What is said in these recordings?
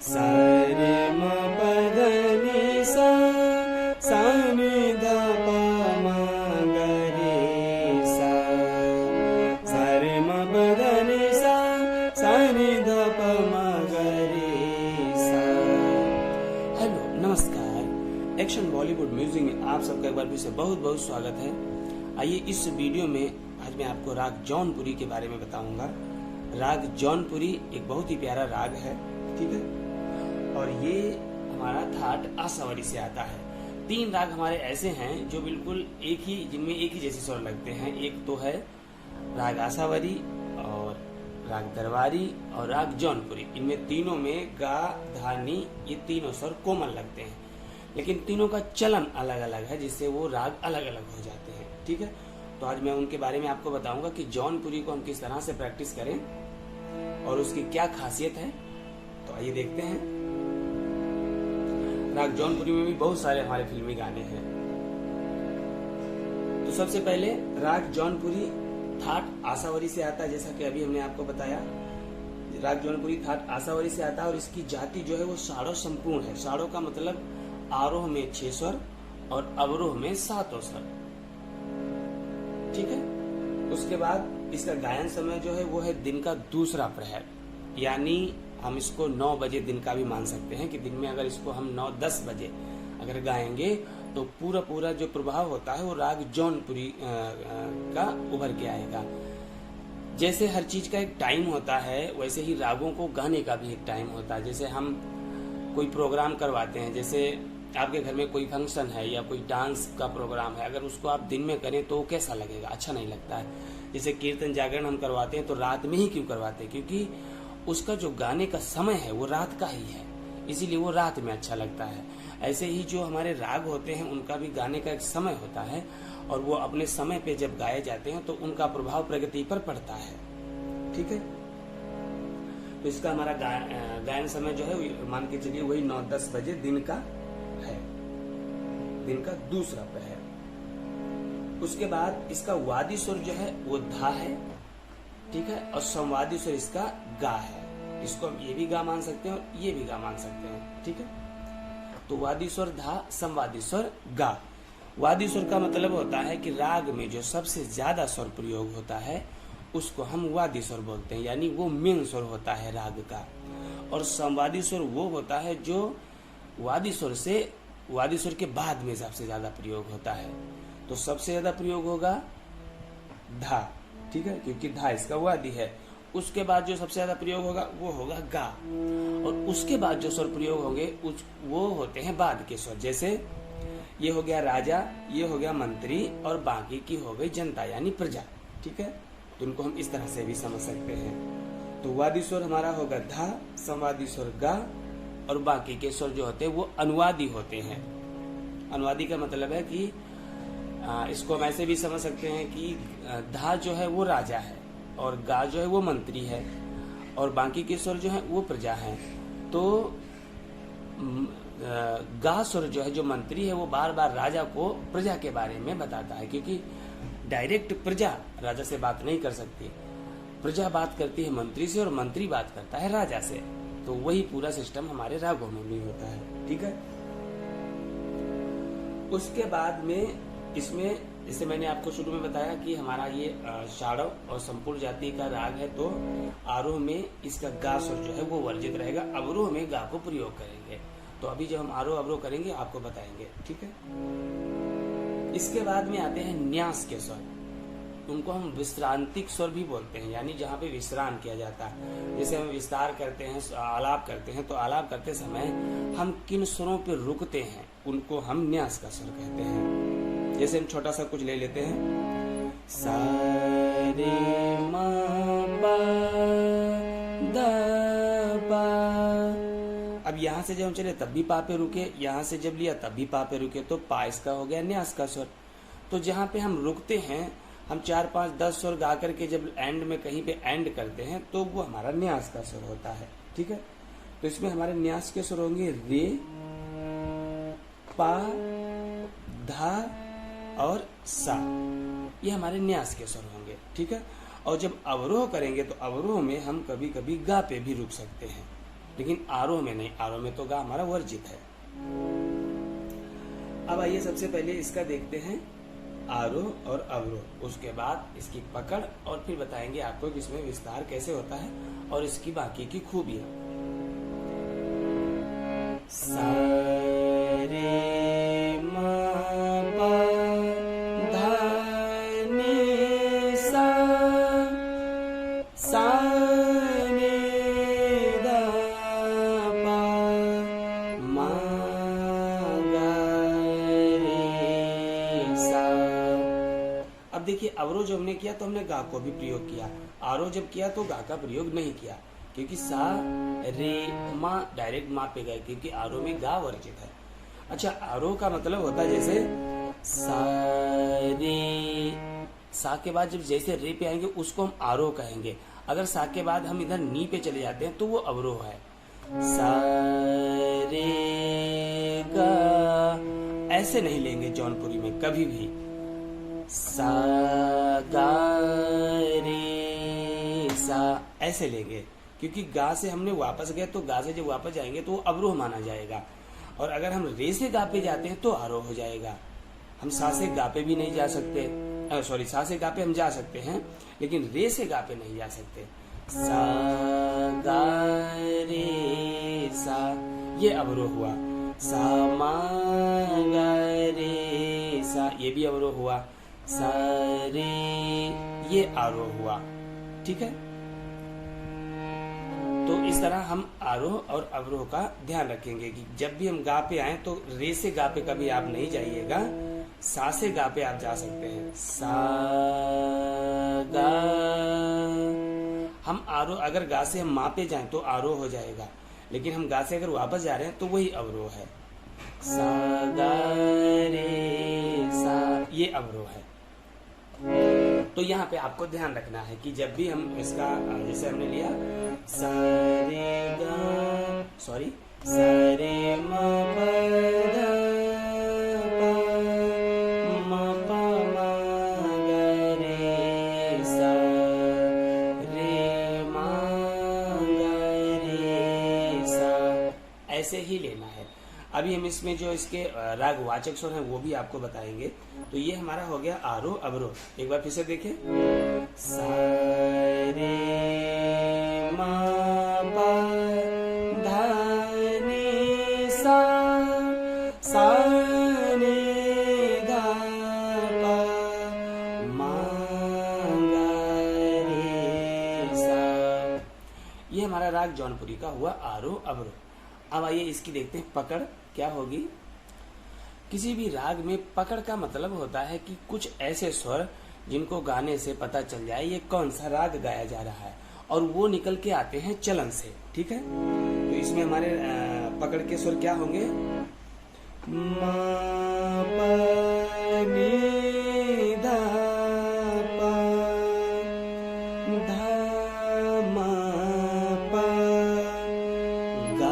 सा रे म प ध नि सा सा नि ध प म ग रे सा सा रे म प ध नि सा सा नि ध प म ग रे सा। हेलो, नमस्कार। एक्शन बॉलीवुड म्यूजिक में आप सबका एक बार फिर से बहुत बहुत स्वागत है। आइए इस वीडियो में आज मैं आपको राग जौनपुरी के बारे में बताऊंगा। राग जौनपुरी एक बहुत ही प्यारा राग है, ठीक है, और ये हमारा थाट आसावरी से आता है। 3 राग हमारे ऐसे हैं जो बिल्कुल जिनमें एक ही जैसे स्वर लगते हैं। एक तो है राग आसावरी और राग दरबारी और राग जौनपुरी। इनमें तीनों में गा धा नी ये तीनों स्वर कोमल लगते हैं, लेकिन तीनों का चलन अलग अलग है, जिससे वो राग अलग अलग हो जाते हैं, ठीक है। तो आज मैं उनके बारे में आपको बताऊंगा कि जौनपुरी को हम किस तरह से प्रैक्टिस करें और उसकी क्या खासियत है। तो आइए देखते हैं। राग जौनपुरी में भी बहुत सारे हमारे फिल्मी गाने हैं। तो सबसे पहले राग जौनपुरी थाट आसावरी से आता है, जैसा कि अभी हमने आपको बताया। राग जौनपुरी थाट आसावरी से आता है और इसकी जाति जो है वो साड़ो संपूर्ण है। साड़ो का मतलब आरोह में 6 स्वर और अवरोह में 7 स्वर, ठीक है। उसके बाद इसका गायन समय जो है वो है दिन का दूसरा प्रहर, यानी हम इसको 9 बजे दिन का भी मान सकते हैं कि दिन में अगर इसको हम 9-10 बजे अगर गाएंगे तो पूरा जो प्रभाव होता है वो राग जौनपुरी का उभर के आएगा। जैसे हर चीज का एक टाइम होता है, वैसे ही रागों को गाने का भी एक टाइम होता है। जैसे हम कोई प्रोग्राम करवाते हैं, जैसे आपके घर में कोई फंक्शन है या कोई डांस का प्रोग्राम है, अगर उसको आप दिन में करें तो कैसा लगेगा? अच्छा नहीं लगता है। जैसे कीर्तन जागरण हम करवाते हैं तो रात में ही क्यों करवाते हैं? क्योंकि उसका जो गाने का समय है वो रात का ही है, इसीलिए वो रात में अच्छा लगता है। ऐसे ही जो हमारे राग होते हैं उनका भी गाने का एक समय होता है, और वो अपने समय पे जब गाए जाते हैं तो उनका प्रभाव प्रगति पर पड़ता है, ठीक है। तो इसका हमारा गायन समय जो है मान के चलिए वही 9-10 बजे दिन का है, दिन का दूसरा प्रहर। उसके बाद इसका वादी स्वर जो है वो धा है, ठीक है, और संवादी स्वर इसका गा है। इसको हम ये भी गा मान सकते हैं और ये भी गा मान सकते हैं, ठीक है। तो वादी स्वर धा, संवादी स्वर गा। वादी स्वर का मतलब होता है कि राग में जो सबसे ज्यादा स्वर प्रयोग होता है उसको हम वादी स्वर बोलते हैं, यानी वो मेन स्वर होता है राग का। और संवादी स्वर वो होता है जो वादी स्वर के बाद में सबसे ज्यादा प्रयोग होता है। तो सबसे ज्यादा प्रयोग होगा धा, ठीक है, क्योंकि धा इसका वादी है। उसके बाद जो सबसे ज्यादा प्रयोग होगा वो होगा गा, और उसके बाद जो स्वर प्रयोग होंगे वो होते हैं बाद के स्वर। जैसे ये हो गया राजा, ये हो गया मंत्री, और बाकी की हो गई जनता यानी प्रजा, ठीक है। तो उनको हम इस तरह से भी समझ सकते हैं। तो वादी स्वर हमारा होगा धा, संवादी स्वर गा, और बाकी के स्वर जो होते हैं वो अनुवादी होते हैं। अनुवादी का मतलब है कि इसको हम ऐसे भी समझ सकते हैं कि धा जो है वो राजा है और गा जो है वो मंत्री है और बाकी के स्वर जो है वो प्रजा है। तो गा स्वर जो है जो मंत्री है वो बार बार राजा को प्रजा के बारे में बताता है, क्योंकि डायरेक्ट प्रजा राजा से बात नहीं कर सकती। प्रजा बात करती है मंत्री से और मंत्री बात करता है राजा से। तो वही पूरा सिस्टम हमारे रागों में भी होता है, ठीक है। उसके बाद में इसमें जैसे मैंने आपको शुरू में बताया कि हमारा ये षाड़व और संपूर्ण जाति का राग है, तो आरोह में इसका गा स्वर जो है वो वर्जित रहेगा, अवरोह में गा को प्रयोग करेंगे। तो अभी जब हम आरोह अवरोह करेंगे आपको बताएंगे, ठीक है। इसके बाद में आते हैं न्यास के स्वर। उनको हम विश्रांतिक स्वर भी बोलते हैं, यानी जहाँ पे विश्राम किया जाता है। जैसे हम विस्तार करते हैं, आलाप करते हैं, तो आलाप करते समय हम किन स्वरों पे रुकते हैं उनको हम न्यास का स्वर कहते हैं। जैसे हम छोटा सा कुछ ले लेते हैं, सा रे म पा द पा। अब यहाँ से जब हम चले तब भी पा पे रुके, यहाँ से जब लिया तब भी पा पे रुके, तो पा इसका हो गया न्यास का स्वर। तो जहाँ पे हम रुकते हैं, हम 4-5-10 स्वर गा करके जब एंड में कहीं पे एंड करते हैं तो वो हमारा न्यास का स्वर होता है, ठीक है। तो इसमें हमारे न्यास के स्वर होंगे रे, पा, धा और सा। ये हमारे न्यास के स्वर होंगे, ठीक है। और जब अवरोह करेंगे तो अवरोह में हम कभी कभी गा पे भी रुक सकते हैं, लेकिन आरोह में नहीं, आरोह में तो गा हमारा वर्जित है। अब आइए सबसे पहले इसका देखते हैं आरोह और अवरोह, उसके बाद इसकी पकड़ और फिर बताएंगे आपको कि इसमें विस्तार कैसे होता है और इसकी बाकी की खूबियां। सा रे म प ध नि सा, सा रे ध प म ग रे सा। अब देखिए अवरोह जो हमने किया तो हमने गा को भी प्रयोग किया, आरोह जब किया तो गा का प्रयोग नहीं किया, क्योंकि सा रे मा डायरेक्ट मा पे गए, क्योंकि आरोह में गा वर्जित है। अच्छा, आरोह का मतलब होता है जैसे सा रे, सा के बाद जब जैसे रे पे आएंगे उसको हम आरोह कहेंगे। अगर सा के बाद हम इधर नी पे चले जाते हैं तो वो अवरोह है। सा रे गा ऐसे नहीं लेंगे जौनपुरी में कभी भी। सा गा रे सा ऐसे लेंगे, क्योंकि गा से हमने वापस गए तो गा से जब वापस जाएंगे तो वो अवरोह माना जाएगा, और अगर हम रे से गा पे जाते हैं तो आरोह हो जाएगा। हम सा से गा पे भी नहीं जा सकते, सॉरी सा से गा पे हम जा सकते हैं लेकिन रे से गा पे नहीं जा सकते। सा गा रे सा ये अवरोह हुआ। सा मा गा रे सा ये भी अवरोह हुआ। सा रे ये आरोह हुआ। ठीक है, तो इस तरह हम आरोह और अवरोह का ध्यान रखेंगे कि जब भी हम गा पे आए तो रे से गा पे कभी आप नहीं जाइएगा, सा से गा पे आप जा सकते हैं। सा गा, हम आरोह अगर गा से हम मा पे जाएं तो आरोह हो जाएगा, लेकिन हम गा से अगर वापस जा रहे हैं तो वही अवरोह है। सा गा रे सा ये अवरोह है। तो यहाँ पे आपको ध्यान रखना है कि जब भी हम इसका जैसे हमने लिया सा रे गा, सॉरी सा रे म प ध प म प म ग रे सा रे म ग रे सा ऐसे ही लेना है। अभी हम इसमें जो इसके राग वाचक स्वर हैं वो भी आपको बताएंगे। तो ये हमारा हो गया आरोह अवरोह। एक बार फिर से देखें, सा रे म प ध नि सा, सा रे ध प म ग रे सा। ये हमारा राग जौनपुरी का हुआ आरोह अवरोह। अब आइए इसकी देखते हैं पकड़ क्या होगी। किसी भी राग में पकड़ का मतलब होता है कि कुछ ऐसे स्वर जिनको गाने से पता चल जाए ये कौन सा राग गाया जा रहा है, और वो निकल के आते हैं चलन से। ठीक है, तो इसमें हमारे पकड़ के स्वर क्या होंगे? म प नि ध प ध म प ग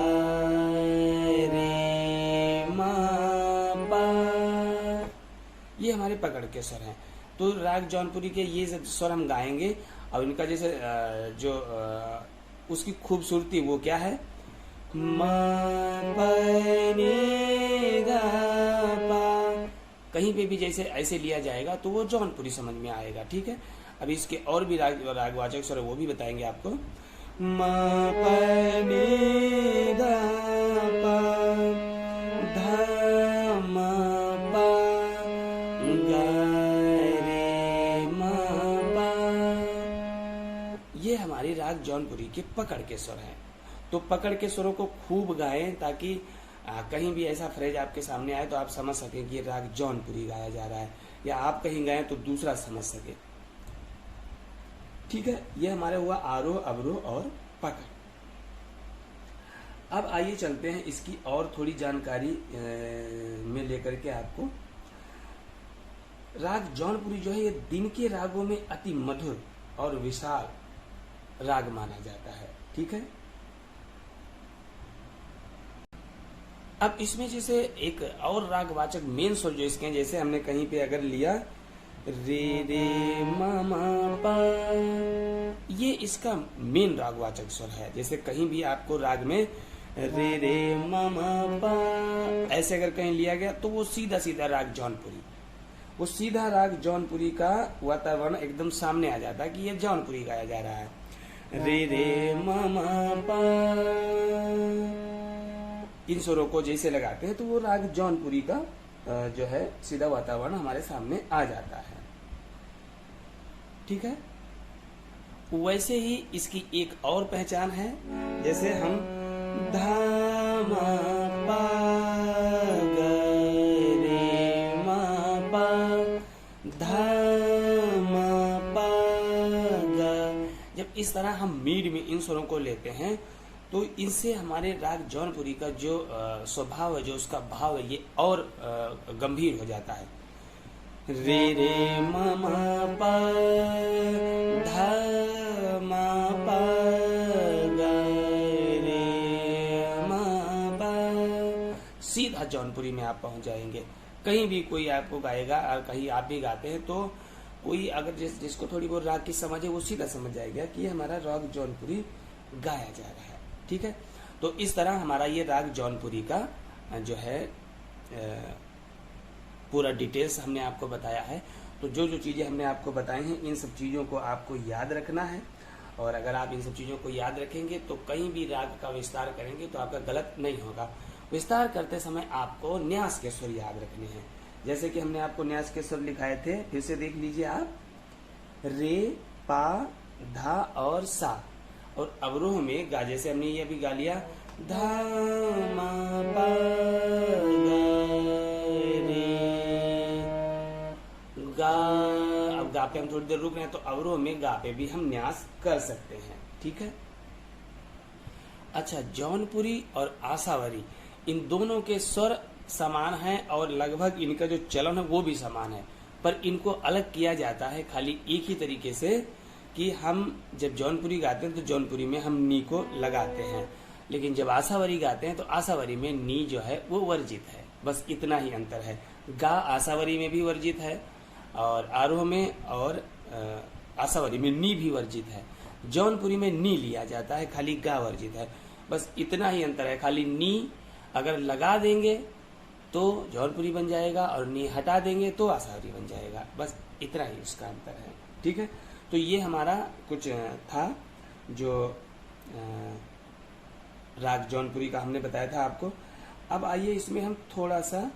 रे म प, ये हमारे पकड़ के स्वर हैं। तो राग जौनपुरी के ये स्वर हम गाएंगे और इनका जैसे जो उसकी खूबसूरती वो क्या है, म प नि ध प, कहीं पे भी जैसे ऐसे लिया जाएगा तो वो जौनपुरी समझ में आएगा। ठीक है, अभी इसके और भी रागवाचक स्वर वो भी बताएंगे आपको। म प नि ध प ध म प ग रे म प, ये हमारी राग जौनपुरी के पकड़ के स्वर हैं। तो पकड़ के स्वरों को खूब गाएं ताकि कहीं भी ऐसा फ्रेज आपके सामने आए तो आप समझ सकें कि ये राग जौनपुरी गाया जा रहा है, या आप कहीं गाएं तो दूसरा समझ सके। ठीक है, ये हमारे हुआ आरोह अवरोह और पकड़। अब आइए चलते हैं इसकी और थोड़ी जानकारी में लेकर के आपको। राग जौनपुरी जो है ये दिन के रागों में अति मधुर और विशाल राग माना जाता है। ठीक है, अब इसमें जैसे एक और रागवाचक मेन स्वर जो इसके हैं, जैसे हमने कहीं पे अगर लिया रे रे म म पा। ये इसका मेन रागवाचक स्वर है। जैसे कहीं भी आपको राग में रे रे म म पा ऐसे अगर कहीं लिया गया तो वो सीधा सीधा राग जौनपुरी, वो सीधा राग जौनपुरी का वातावरण एकदम सामने आ जाता है कि ये जौनपुरी गाया जा रहा है। रे रे म म पा, इन स्वरों को जैसे लगाते हैं तो वो राग जौनपुरी का जो है सीधा वातावरण हमारे सामने आ जाता है। ठीक है। वैसे ही इसकी एक और पहचान है। जैसे हम धा म पा ग रे म पा, धा म पा ग, जब इस तरह हम मीड में इन स्वरों को लेते हैं तो इनसे हमारे राग जौनपुरी का जो स्वभाव है, जो उसका भाव है, ये और गंभीर हो जाता है। रे रे म म पा धा म पा ग रे म पा, सीधा जौनपुरी में आप पहुंच जाएंगे। कहीं भी कोई आपको गाएगा और कहीं आप भी गाते हैं तो कोई अगर जिसको थोड़ी बहुत राग की समझ है वो सीधा समझ जाएगा कि हमारा राग जौनपुरी गाया जा रहा है। ठीक है। तो इस तरह हमारा ये राग जौनपुरी का जो है पूरा डिटेल्स हमने आपको बताया है। तो जो जो चीज़ें हमने आपको बताई हैं इन सब चीज़ों को आपको याद रखना है, और अगर आप इन सब चीज़ों को याद रखेंगे तो कहीं भी राग का विस्तार करेंगे तो आपका गलत नहीं होगा। विस्तार करते समय आपको न्यास के स्वर याद रखने हैं। जैसे कि हमने आपको न्यास के स्वर लिखाए थे, फिर से देख लीजिए आप, रे पा धा और सा, और अवरोह में गा, जैसे हमने ये अभी गा लिया धा मा पा गा रे गा। अब गा पे हम थोड़ी देर रुक रहे हैं तो अवरोह में गा पे भी हम न्यास कर सकते हैं। ठीक है। अच्छा, जौनपुरी और आसावरी इन दोनों के स्वर समान हैं और लगभग इनका जो चलन है वो भी समान है, पर इनको अलग किया जाता है खाली एक ही तरीके से कि हम जब जौनपुरी गाते हैं तो जौनपुरी में हम नी को लगाते हैं, लेकिन जब आसावरी गाते हैं तो आसावरी में नी जो है वो वर्जित है। बस इतना ही अंतर है। गा आसावरी में भी वर्जित है और आरोह में और आसावरी में नी भी वर्जित है। जौनपुरी में नी लिया जाता है, खाली गा वर्जित है। बस इतना ही अंतर है। खाली नी अगर लगा देंगे तो जौनपुरी बन जाएगा और नी हटा देंगे तो आसावरी बन जाएगा। बस इतना ही उसका अंतर है। ठीक है। तो ये हमारा कुछ था जो राग जौनपुरी का हमने बताया था आपको। अब आइए इसमें हम थोड़ा सा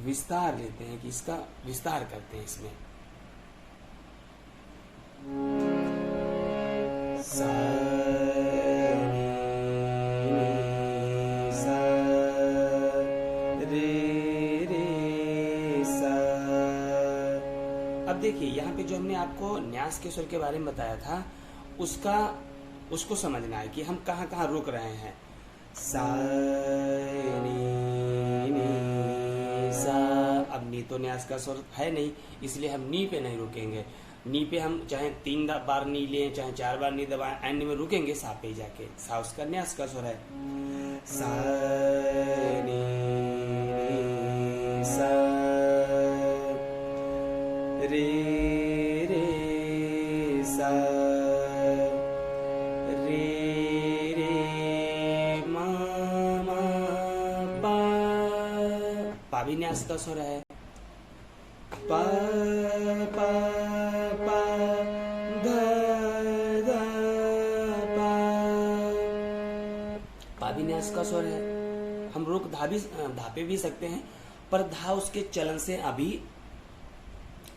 विस्तार लेते हैं कि इसका विस्तार करते हैं इसमें। सा सा रे रे सा। अब देखिए यहाँ पे जो हमने आपको न्यास के स्वर के बारे में बताया था उसको समझना है कि हम कहाँ कहाँ रुक रहे हैं। सा नी सा। अब नी तो न्यास का स्वर है नहीं, इसलिए हम नी पे नहीं रुकेंगे। नी पे हम चाहे 3 बार नी लें चाहे 4 बार नी दबाएं, एंड में रुकेंगे सा पे जाके। सा उसका न्यास का स्वर है। सा नी सा रे रे सा रे रे मा मा पा भी न्यास का स्वर है। पा पा पा धा धा पा भी न्यास का स्वर है। हम रुक धापे भी सकते हैं, पर धा उसके चलन से अभी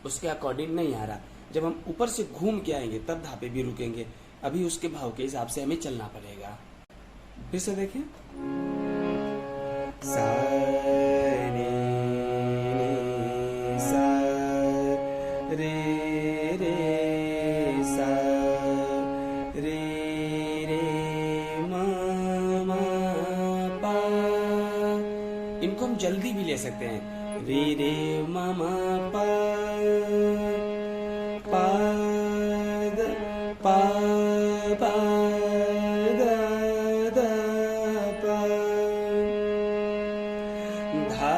उसके अकॉर्डिंग नहीं आ रहा। जब हम ऊपर से घूम के आएंगे तब धापे भी रुकेंगे। अभी उसके भाव के हिसाब से हमें चलना पड़ेगा। फिर से देखें। सा रे सा रे रे सा रे रे मा मा पा। इनको हम जल्दी भी ले सकते हैं। रे रे मा मा पा पा पा पा दा दा पा धा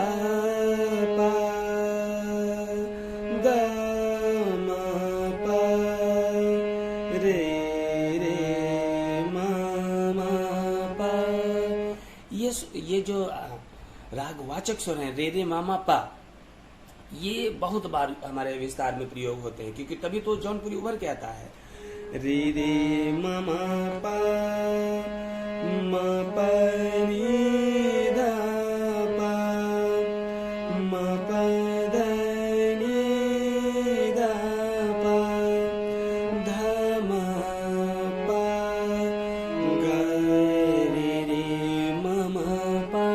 पा दा ये जो रागवाचक स्वर हैं रे रे मामा पा, ये बहुत बार हमारे विस्तार में प्रयोग होते हैं, क्योंकि तभी तो जौनपुरी उभर के आता है। रे रे मामा पा मा पा रे धा पा मा पा धा रे धा पा धा मा पा गा रे रे मामा पा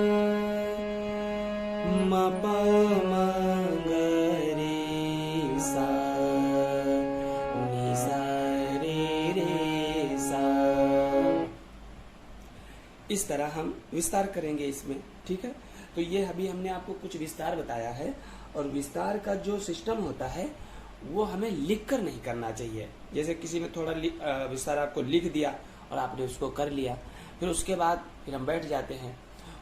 मा पा मा गा रे सा नि सा रे रे सा। इस तरह हम विस्तार करेंगे इसमें, ठीक है। तो ये अभी हमने आपको कुछ विस्तार बताया है, और विस्तार का जो सिस्टम होता है वो हमें लिख कर नहीं करना चाहिए। जैसे किसी में थोड़ा विस्तार आपको लिख दिया और आपने उसको कर लिया, फिर उसके बाद फिर हम बैठ जाते हैं।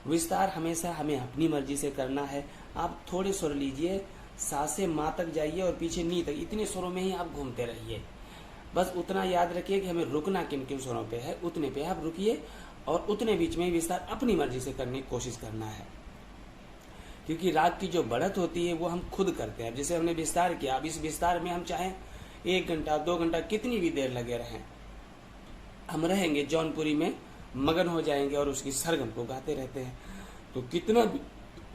विस्तार हमेशा हमें अपनी मर्जी से करना है। आप थोड़े स्वर लीजिए, सा से माँ तक जाइए और पीछे नी तक, इतने स्वरों में ही आप घूमते रहिए। बस उतना याद रखिए कि हमें रुकना किन किन स्वरों पे है, उतने पे आप रुकिए, और उतने बीच में विस्तार अपनी मर्जी से करने की कोशिश करना है। क्योंकि राग की जो बढ़त होती है वो हम खुद करते हैं। जैसे हमने विस्तार किया, अब इस विस्तार में हम चाहें 1 घंटा 2 घंटा कितनी भी देर लगे रहें, हम रहेंगे जौनपुरी में मगन हो जाएंगे और उसकी सरगम को गाते रहते हैं। तो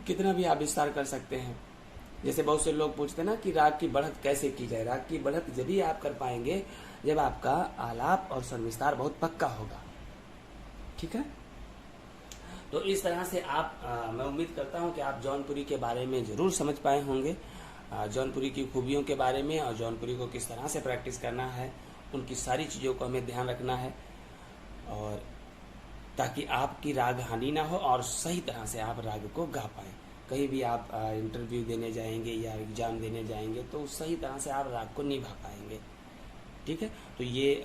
कितना भी आप विस्तार कर सकते हैं। जैसे बहुत से लोग पूछते हैं ना कि राग की बढ़त कैसे की जाए। राग की बढ़त जब ही आप कर पाएंगे जब आपका आलाप और स्वर विस्तार बहुत पक्का होगा, ठीक है। तो इस तरह से मैं उम्मीद करता हूं कि आप जौनपुरी के बारे में जरूर समझ पाए होंगे, जौनपुरी की खूबियों के बारे में, और जौनपुरी को किस तरह से प्रैक्टिस करना है, उनकी सारी चीज़ों को हमें ध्यान रखना है, और ताकि आपकी राग हानि ना हो और सही तरह से आप राग को गा पाएं। कहीं भी आप इंटरव्यू देने जाएंगे या एग्जाम देने जाएंगे तो सही तरह से आप राग को निभा पाएंगे, ठीक है। तो ये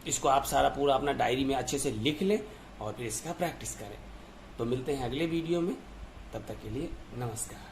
इसको आप सारा पूरा अपना डायरी में अच्छे से लिख लें और फिर इसका प्रैक्टिस करें। तो मिलते हैं अगले वीडियो में, तब तक के लिए नमस्कार।